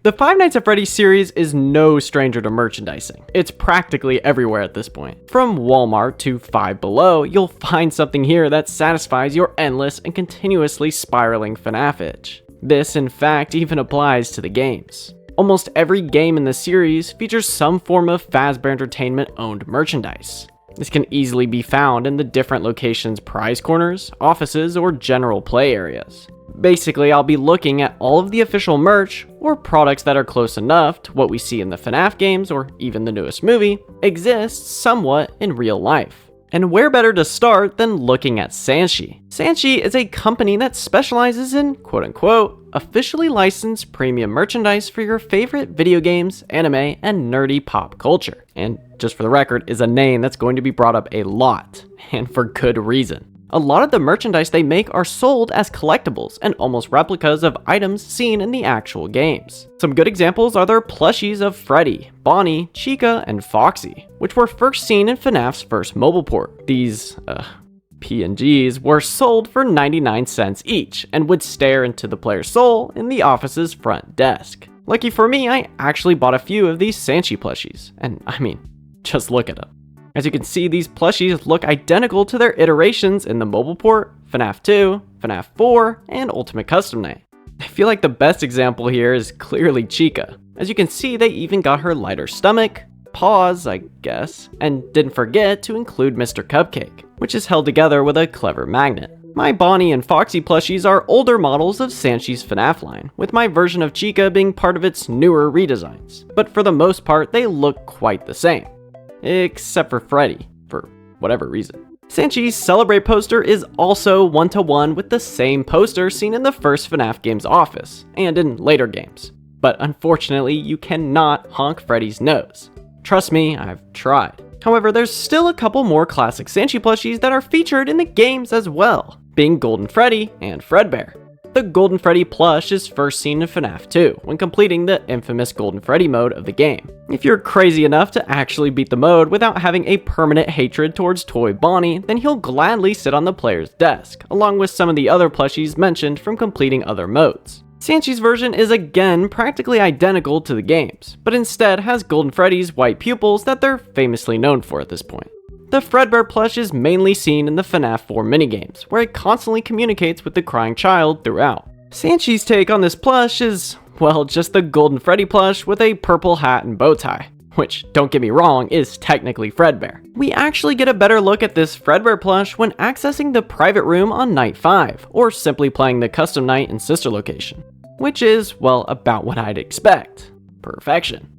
The Five Nights at Freddy's series is no stranger to merchandising. It's practically everywhere at this point. From Walmart to Five Below, you'll find something here that satisfies your endless and continuously spiraling FNAF itch. This, in fact, even applies to the games. Almost every game in the series features some form of Fazbear Entertainment owned merchandise. This can easily be found in the different locations' prize corners, offices, or general play areas. Basically, I'll be looking at all of the official merch, or products that are close enough to what we see in the FNAF games, or even the newest movie, exists somewhat in real life. And where better to start than looking at Sanshee? Sanshee is a company that specializes in, quote-unquote, officially licensed premium merchandise for your favorite video games, anime, and nerdy pop culture. And just for the record, is a name that's going to be brought up a lot, and for good reason. A lot of the merchandise they make are sold as collectibles and almost replicas of items seen in the actual games. Some good examples are their plushies of Freddy, Bonnie, Chica, and Foxy, which were first seen in FNAF's first mobile port. These, PNGs were sold for 99 cents each and would stare into the player's soul in the office's front desk. Lucky for me, I actually bought a few of these Sanshee plushies, and I mean, just look at them. As you can see, these plushies look identical to their iterations in the mobile port, FNAF 2, FNAF 4, and Ultimate Custom Night. I feel like the best example here is clearly Chica. As you can see, they even got her lighter stomach, paws, I guess, and didn't forget to include Mr. Cupcake, which is held together with a clever magnet. My Bonnie and Foxy plushies are older models of Sanshee's FNAF line, with my version of Chica being part of its newer redesigns, but for the most part, they look quite the same. Except for Freddy, for whatever reason. Sanshee's Celebrate poster is also one-to-one with the same poster seen in the first FNAF game's office, and in later games. But unfortunately, you cannot honk Freddy's nose. Trust me, I've tried. However, there's still a couple more classic Sanshee plushies that are featured in the games as well, being Golden Freddy and Fredbear. The Golden Freddy plush is first seen in FNAF 2 when completing the infamous Golden Freddy mode of the game. If you're crazy enough to actually beat the mode without having a permanent hatred towards Toy Bonnie, then he'll gladly sit on the player's desk, along with some of the other plushies mentioned from completing other modes. Sanshee's version is again practically identical to the games, but instead has Golden Freddy's white pupils that they're famously known for at this point. The Fredbear plush is mainly seen in the FNAF 4 minigames, where it constantly communicates with the crying child throughout. Sanshee's take on this plush is, well, just the Golden Freddy plush with a purple hat and bow tie, which, don't get me wrong, is technically Fredbear. We actually get a better look at this Fredbear plush when accessing the private room on night 5, or simply playing the custom night in sister location, which is, well, about what I'd expect. Perfection.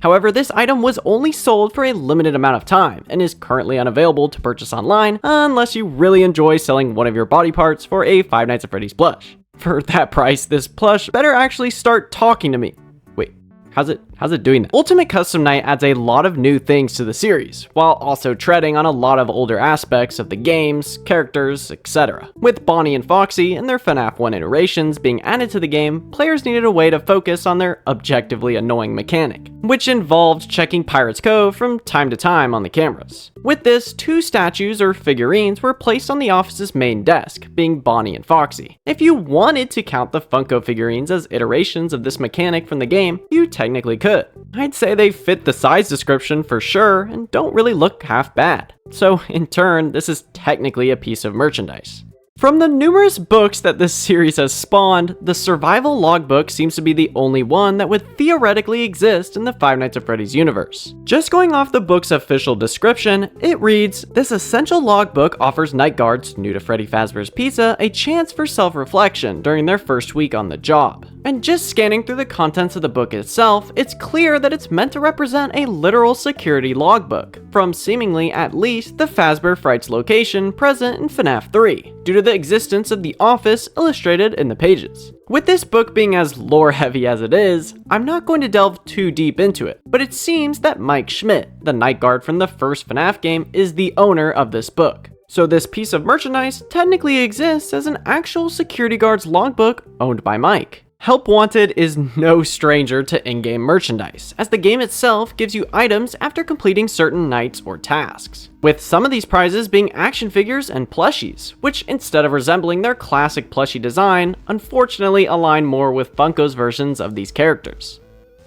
However, this item was only sold for a limited amount of time and is currently unavailable to purchase online unless you really enjoy selling one of your body parts for a Five Nights at Freddy's plush. For that price, this plush better actually start talking to me. Wait, how's it doing that? Ultimate Custom Night adds a lot of new things to the series, while also treading on a lot of older aspects of the games, characters, etc. With Bonnie and Foxy and their FNAF 1 iterations being added to the game, players needed a way to focus on their objectively annoying mechanic, which involved checking Pirate's Cove from time to time on the cameras. With this, 2 statues or figurines were placed on the office's main desk, being Bonnie and Foxy. If you wanted to count the Funko figurines as iterations of this mechanic from the game, you technically could. I'd say they fit the size description for sure and don't really look half bad. So in turn, this is technically a piece of merchandise. From the numerous books that this series has spawned, the Survival Logbook seems to be the only one that would theoretically exist in the Five Nights at Freddy's universe. Just going off the book's official description, it reads, "This essential logbook offers night guards new to Freddy Fazbear's Pizza a chance for self-reflection during their first week on the job." And just scanning through the contents of the book itself, it's clear that it's meant to represent a literal security logbook, from seemingly at least the Fazbear Frights location present in FNAF 3, due to the existence of the office illustrated in the pages. With this book being as lore heavy as it is, I'm not going to delve too deep into it, but it seems that Mike Schmidt, the night guard from the first FNAF game, is the owner of this book. So this piece of merchandise technically exists as an actual security guard's logbook owned by Mike. Help Wanted is no stranger to in-game merchandise, as the game itself gives you items after completing certain nights or tasks, with some of these prizes being action figures and plushies, which instead of resembling their classic plushie design, unfortunately align more with Funko's versions of these characters.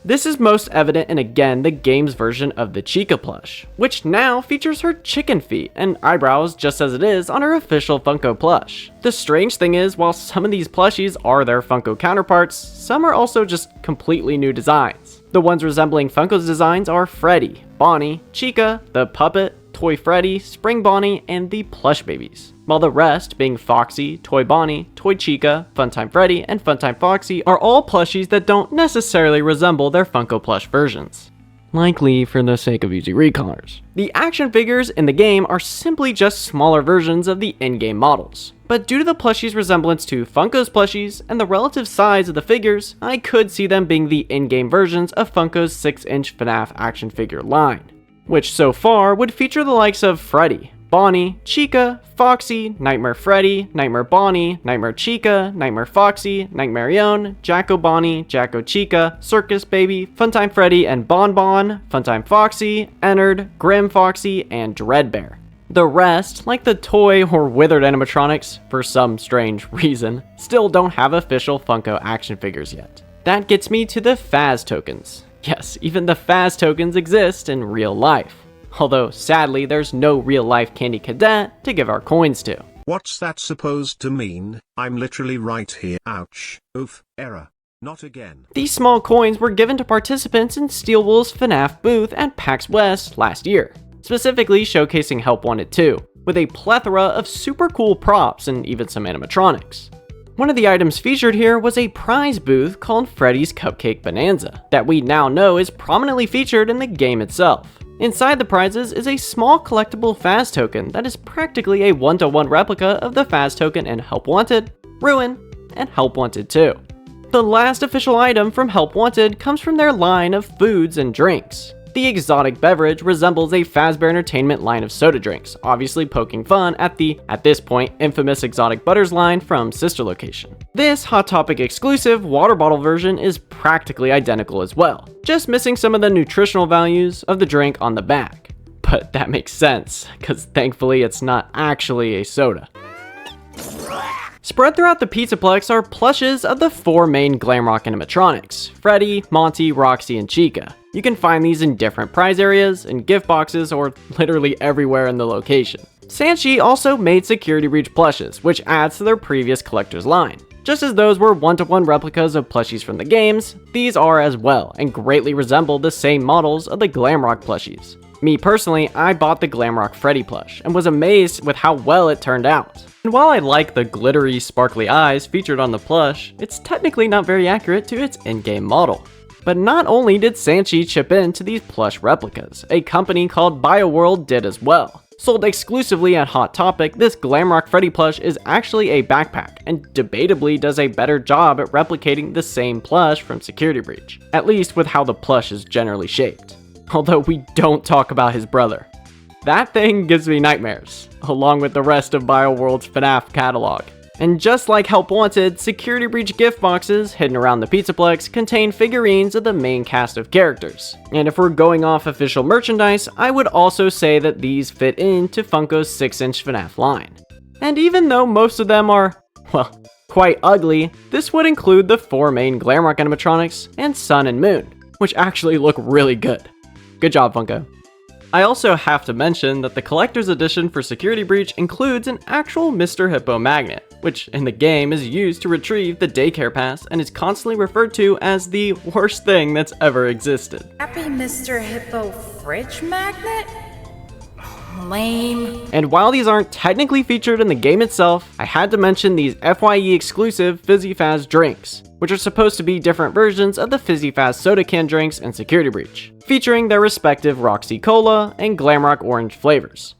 This is most evident in again the game's version of the Chica plush, which now features her chicken feet and eyebrows just as it is on her official Funko plush. The strange thing is, while some of these plushies are their Funko counterparts, some are also just completely new designs. The ones resembling Funko's designs are Freddy, Bonnie, Chica, the Puppet, Toy Freddy, Spring Bonnie, and the Plush Babies, while the rest, being Foxy, Toy Bonnie, Toy Chica, Funtime Freddy, and Funtime Foxy, are all plushies that don't necessarily resemble their Funko plush versions, likely for the sake of easy recolors. The action figures in the game are simply just smaller versions of the in-game models, but due to the plushies' resemblance to Funko's plushies and the relative size of the figures, I could see them being the in-game versions of Funko's 6-inch FNAF action figure line, which so far would feature the likes of Freddy, Bonnie, Chica, Foxy, Nightmare Freddy, Nightmare Bonnie, Nightmare Chica, Nightmare Foxy, Nightmarion, Jacko Bonnie, Jacko Chica, Circus Baby, Funtime Freddy and Bon Bon, Funtime Foxy, Ennard, Grim Foxy, and Dreadbear. The rest, like the toy or withered animatronics, for some strange reason, still don't have official Funko action figures yet. That gets me to the Faz tokens. Yes, even the Faz tokens exist in real life. Although, sadly, there's no real-life Candy Cadet to give our coins to. What's that supposed to mean? I'm literally right here. Ouch. Oof. Error. Not again. These small coins were given to participants in Steel Wool's FNAF booth at PAX West last year, specifically showcasing Help Wanted 2, with a plethora of super cool props and even some animatronics. One of the items featured here was a prize booth called Freddy's Cupcake Bonanza, that we now know is prominently featured in the game itself. Inside the prizes is a small collectible Faz token that is practically a one-to-one replica of the Faz token in Help Wanted, Ruin, and Help Wanted 2. The last official item from Help Wanted comes from their line of foods and drinks. The exotic beverage resembles a Fazbear Entertainment line of soda drinks, obviously poking fun at the, at this point, infamous Exotic Butters line from Sister Location. This Hot Topic exclusive water bottle version is practically identical as well, just missing some of the nutritional values of the drink on the back. But that makes sense, because thankfully it's not actually a soda. Spread throughout the Pizzaplex are plushes of the 4 main Glamrock animatronics, Freddy, Monty, Roxy, and Chica. You can find these in different prize areas, in gift boxes, or literally everywhere in the location. Sanshee also made Security Breach plushes, which adds to their previous collector's line. Just as those were one-to-one replicas of plushies from the games, these are as well, and greatly resemble the same models of the Glamrock plushies. Me personally, I bought the Glamrock Freddy plush, and was amazed with how well it turned out. And while I like the glittery, sparkly eyes featured on the plush, it's technically not very accurate to its in-game model. But not only did Sanshee chip in to these plush replicas, a company called BioWorld did as well. Sold exclusively at Hot Topic, this Glamrock Freddy plush is actually a backpack, and debatably does a better job at replicating the same plush from Security Breach, at least with how the plush is generally shaped. Although we don't talk about his brother. That thing gives me nightmares, along with the rest of BioWorld's FNAF catalog. And just like Help Wanted, Security Breach gift boxes hidden around the Pizzaplex contain figurines of the main cast of characters. And if we're going off official merchandise, I would also say that these fit into Funko's 6-inch FNAF line. And even though most of them are, well, quite ugly, this would include the 4 main Glamrock animatronics and Sun and Moon, which actually look really good. Good job, Funko. I also have to mention that the collector's edition for Security Breach includes an actual Mr. Hippo magnet, which in the game is used to retrieve the daycare pass and is constantly referred to as the worst thing that's ever existed. Happy Mr. Hippo fridge magnet? Lame. And while these aren't technically featured in the game itself, I had to mention these FYE exclusive Fizzy Faz drinks, which are supposed to be different versions of the Fizzy Faz soda can drinks in Security Breach, featuring their respective Roxy Cola and Glamrock Orange flavors.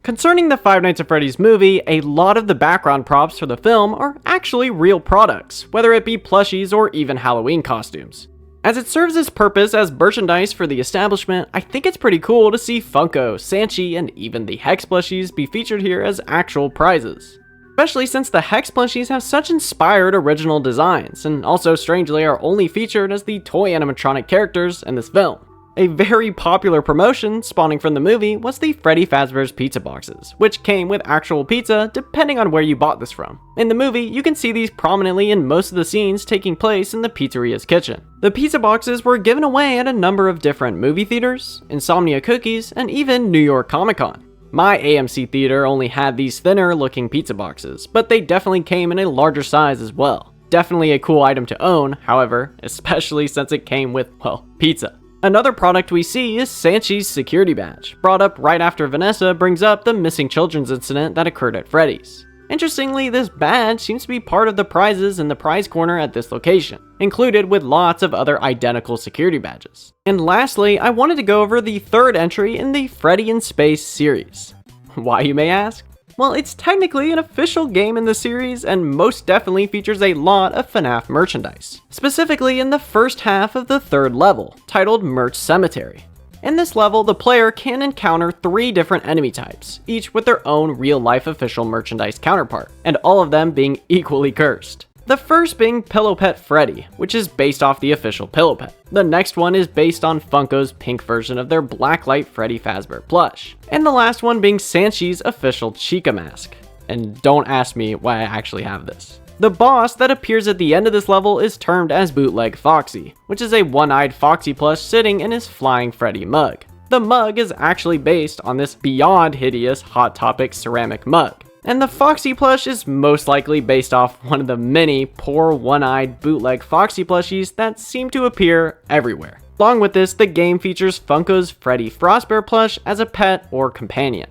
Concerning the Five Nights at Freddy's movie, a lot of the background props for the film are actually real products, whether it be plushies or even Halloween costumes. As it serves its purpose as merchandise for the establishment, I think it's pretty cool to see Funko, Sanshee, and even the Hex plushies be featured here as actual prizes. especially since the Hex plushies have such inspired original designs, and also strangely are only featured as the toy animatronic characters in this film. A very popular promotion spawning from the movie was the Freddy Fazbear's pizza boxes, which came with actual pizza depending on where you bought this from. In the movie, you can see these prominently in most of the scenes taking place in the pizzeria's kitchen. The pizza boxes were given away at a number of different movie theaters, Insomnia Cookies, and even New York Comic Con. My AMC theater only had these thinner looking pizza boxes, but they definitely came in a larger size as well. Definitely a cool item to own, however, especially since it came with, well, pizza. Another product we see is Sanshee's security badge, brought up right after Vanessa brings up the missing children's incident that occurred at Freddy's. Interestingly, this badge seems to be part of the prizes in the prize corner at this location, included with lots of other identical security badges. And lastly, I wanted to go over the third entry in the Freddy in Space series. Why, you may ask? Well, it's technically an official game in the series and most definitely features a lot of FNAF merchandise, specifically in the first half of the third level, titled Merch Cemetery. In this level, the player can encounter 3 different enemy types, each with their own real-life official merchandise counterpart, and all of them being equally cursed. The first being Pillow Pet Freddy, which is based off the official Pillow Pet. The next one is based on Funko's pink version of their Blacklight Freddy Fazbear plush. And the last one being Sanshee's official Chica mask. And don't ask me why I actually have this. The boss that appears at the end of this level is termed as Bootleg Foxy, which is a one-eyed Foxy plush sitting in his flying Freddy mug. The mug is actually based on this beyond hideous Hot Topic ceramic mug. And the Foxy plush is most likely based off one of the many poor one-eyed bootleg Foxy plushies that seem to appear everywhere. Along with this, the game features Funko's Freddy Frostbear plush as a pet or companion.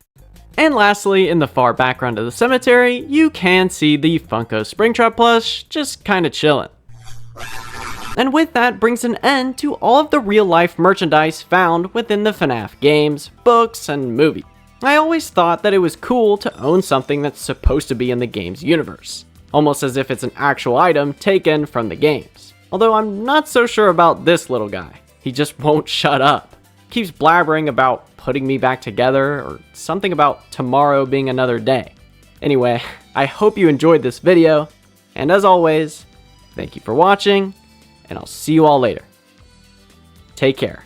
And lastly, in the far background of the cemetery, you can see the Funko Springtrap plush just kinda chillin'. And with that brings an end to all of the real-life merchandise found within the FNAF games, books, and movies. I always thought that it was cool to own something that's supposed to be in the game's universe, almost as if it's an actual item taken from the games. Although I'm not so sure about this little guy. He just won't shut up. Keeps blabbering about putting me back together or something about tomorrow being another day. Anyway, I hope you enjoyed this video, and as always, thank you for watching, and I'll see you all later. Take care.